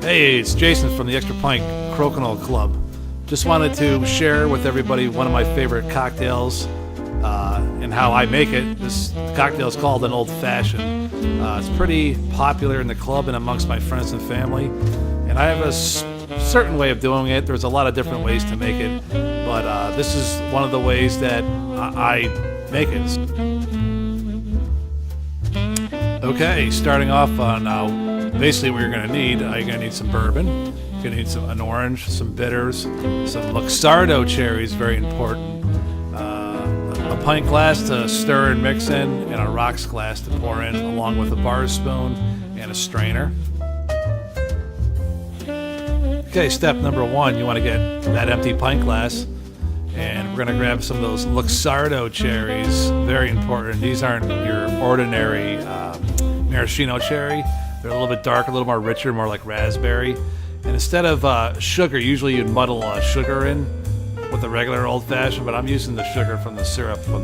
Hey, it's Jason from the Extra Pint Crokinole Club. Just wanted to share with everybody one of my favorite cocktails and how I make it. This cocktail is called an Old Fashioned. It's pretty popular in the club and amongst my friends and family. And I have a certain way of doing it. There's a lot of different ways to make it, but this is one of the ways that I make it. Okay, starting off on basically what you're going to need. You're going to need some bourbon, you're going to need an orange, some bitters, some Luxardo cherries, very important, a pint glass to stir and mix in, and a rocks glass to pour in, along with a bar spoon and a strainer. Okay, step number one, you want to get that empty pint glass, and we're going to grab some of those Luxardo cherries, very important. These aren't your ordinary maraschino cherry. They're a little bit darker, a little more richer, more like raspberry. And instead of sugar, usually you'd muddle sugar in with a regular old fashioned, but I'm using the sugar from the syrup from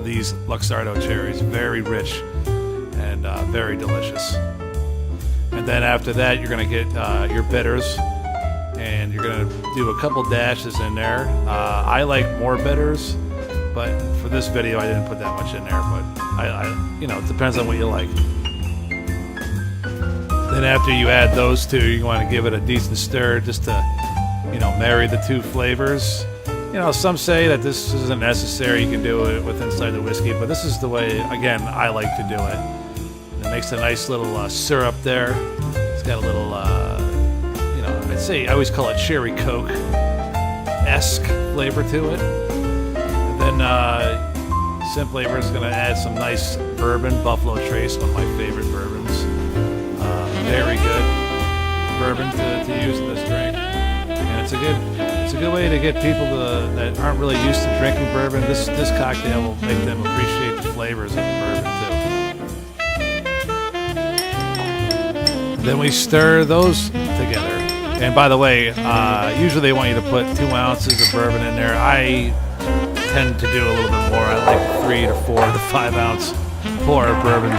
these Luxardo cherries. Very rich and very delicious. And then after that, you're going to get your bitters, and you're going to do a couple dashes in there. I like more bitters, but for this video, I didn't put that much in there. But it depends on what you like. Then after you add those two, you want to give it a decent stir just to, marry the two flavors. Some say that this isn't necessary. You can do it with inside the whiskey, but this is the way, again, I like to do it. It makes a nice little syrup there. It's got a little, I always call it cherry Coke-esque flavor to it. And then simply we're just going to add some nice bourbon, Buffalo Trace, one of my favorite bourbons. Very good bourbon to use in this drink, and it's a good way to get people that aren't really used to drinking bourbon. This cocktail will make them appreciate the flavors of the bourbon too. Then we stir those together. And by the way, usually they want you to put 2 ounces of bourbon in there. I tend to do a little bit more. I like 3 to 4 to 5 ounce pour of bourbon,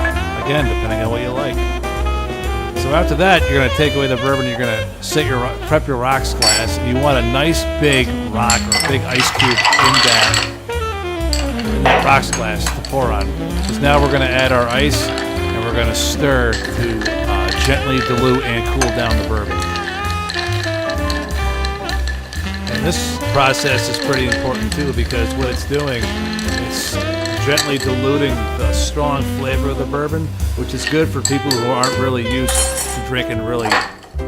again, depending on what you like. So after that, you're going to take away the bourbon. You're going to prep your rocks glass. You want a nice big rock or a big ice cube in that rocks glass to pour on. Because now we're going to add our ice, and we're going to stir to gently dilute and cool down the bourbon. And this process is pretty important too, because what it's doing, it's gently diluting the strong flavor of the bourbon, which is good for people who aren't really used to drinking really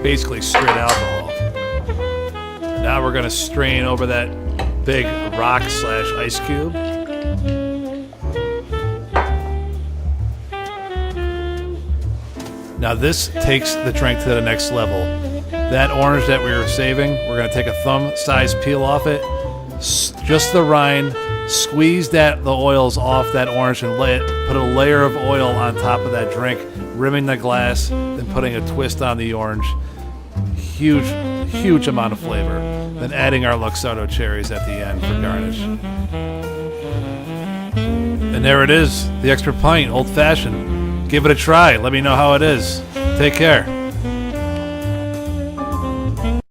basically straight alcohol. Now we're going to strain over that big rock/ice cube. Now this takes the drink to the next level. That orange that we were saving, we're going to take a thumb-sized peel off it, just the rind, squeeze the oils off that orange, and put a layer of oil on top of that drink, rimming the glass, then putting a twist on the orange. Huge amount of flavor. Then adding our Luxardo cherries at the end for garnish. And there it is, the Extra Pint Old Fashioned. Give it a try. Let me know how it is. Take care.